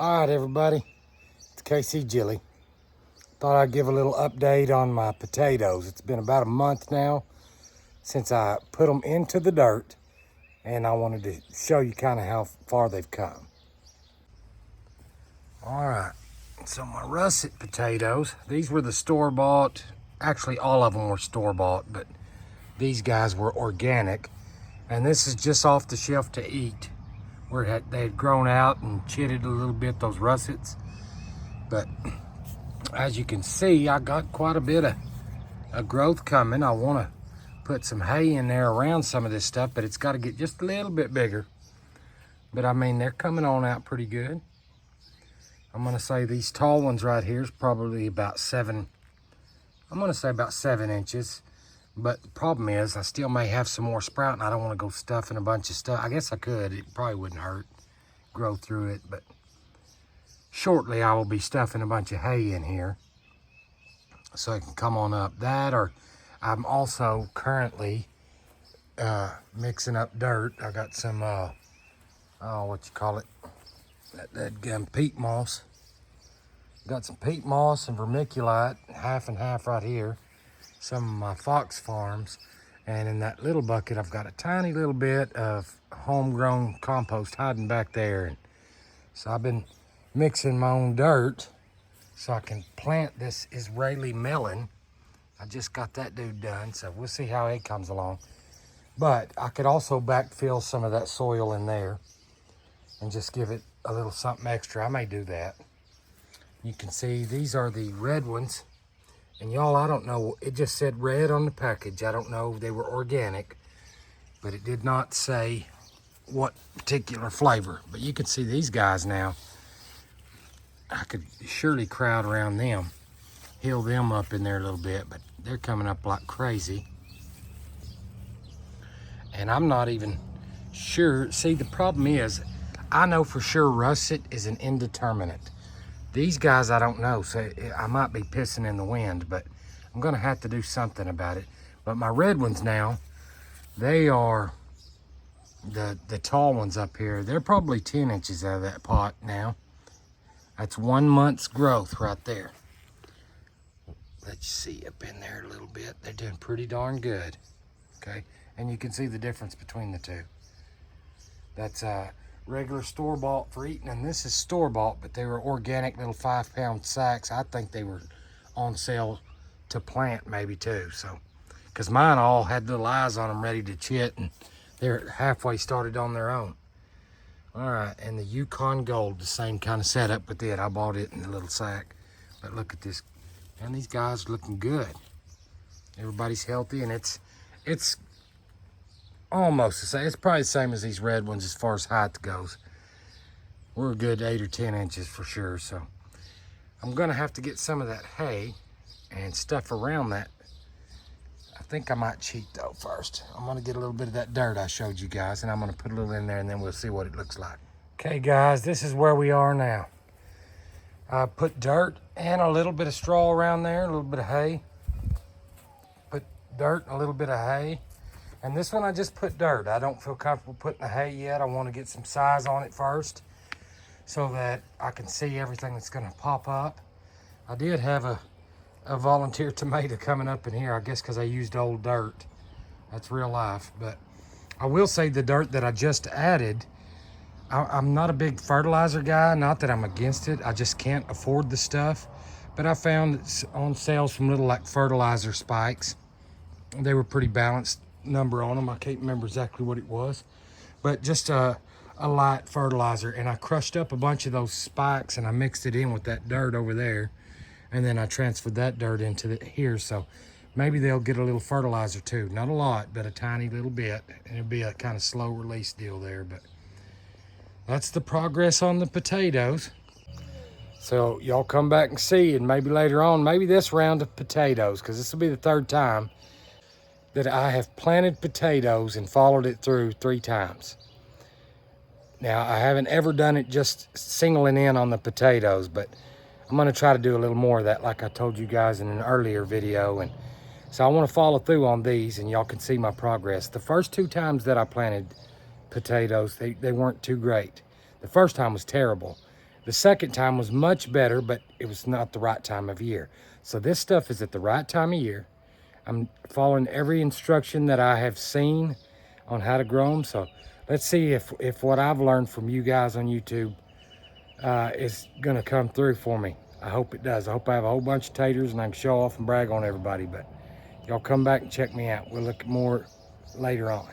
All right, everybody, it's KC Jilly. Thought I'd give a little update on my potatoes. It's been about a month now since I put them into the dirt, and I wanted to show you kind of how far they've come. All right, so my russet potatoes, these were the store-bought. Actually, all of them were store-bought, but these guys were organic, and this is just off the shelf to eat, where they had grown out and chitted a little bit, those russets. But as you can see, I got quite a bit of growth coming. I want to put some hay in there around some of this stuff, but it's got to get just a little bit bigger. But I mean, they're coming on out pretty good. I'm going to say these tall ones right here is probably about 7 inches. But the problem is I still may have some more sprout, and I don't want to go stuffing a bunch of stuff. I guess I could. It probably wouldn't hurt. Grow through it. But shortly I will be stuffing a bunch of hay in here so it can come on up. That, or I'm also currently mixing up dirt. I got some, that peat moss. Got some peat moss and vermiculite, half and half right here. Some of my Fox Farms, and in that little bucket I've got a tiny little bit of homegrown compost hiding back there. And so I've been mixing my own dirt so I can plant this Israeli melon. I just got that dude done, so we'll see how it comes along. But I could also backfill some of that soil in there and just give it a little something extra. I may do that. You can see these are the red ones. And y'all, I don't know, it just said red on the package. I don't know if they were organic, but it did not say what particular flavor. But you can see these guys now. I could surely crowd around them, heal them up in there a little bit, but they're coming up like crazy. And I'm not even sure. See, the problem is, I know for sure russet is an indeterminate. These guys, I don't know, so I might be pissing in the wind, but I'm gonna have to do something about it. But my red ones now, they are the tall ones up here. They're probably 10 inches out of that pot now. That's 1 month's growth right there. Let's see up in there a little bit. They're doing pretty darn good, okay? And you can see the difference between the two. That's regular store-bought for eating, and this is store-bought, but they were organic little 5-pound sacks. I think they were on sale to plant maybe too, so because mine all had little eyes on them ready to chit, and they're halfway started on their own. All right, and the Yukon Gold, the same kind of setup with it. I bought it in a little sack, but look at this, and these guys are looking good. Everybody's healthy, and it's almost the same. It's probably the same as these red ones as far as height goes. We're a good 8 or 10 inches for sure. So I'm gonna have to get some of that hay and stuff around that. I think I might cheat though first. I'm gonna get a little bit of that dirt I showed you guys, and I'm gonna put a little in there, and then we'll see what it looks like. Okay guys, this is where we are now. I put dirt and a little bit of straw around there, a little bit of hay. Put dirt and a little bit of hay. And this one I just put dirt. I don't feel comfortable putting the hay yet. I want to get some size on it first so that I can see everything that's going to pop up. I did have a volunteer tomato coming up in here, I guess because I used old dirt. That's real life. But I will say the dirt that I just added, I'm not a big fertilizer guy. Not that I'm against it. I just can't afford the stuff. But I found it's on sale some little like fertilizer spikes. They were pretty balanced number on them. I can't remember exactly what it was, but just a light fertilizer, and I crushed up a bunch of those spikes and I mixed it in with that dirt over there, and then I transferred that dirt into here, so maybe they'll get a little fertilizer too. Not a lot, but a tiny little bit, and it'll be a kind of slow release deal there. But that's the progress on the potatoes. So y'all come back and see, and maybe later on, maybe this round of potatoes, because this will be the 3rd time that I have planted potatoes and followed it through 3 times. Now, I haven't ever done it just singling in on the potatoes, but I'm gonna try to do a little more of that like I told you guys in an earlier video. And so I wanna follow through on these, and y'all can see my progress. The first 2 times that I planted potatoes, they weren't too great. The first time was terrible. The second time was much better, but it was not the right time of year. So this stuff is at the right time of year. I'm following every instruction that I have seen on how to grow them. So let's see if what I've learned from you guys on YouTube is gonna come through for me. I hope it does. I hope I have a whole bunch of taters and I can show off and brag on everybody, but y'all come back and check me out. We'll look at more later on.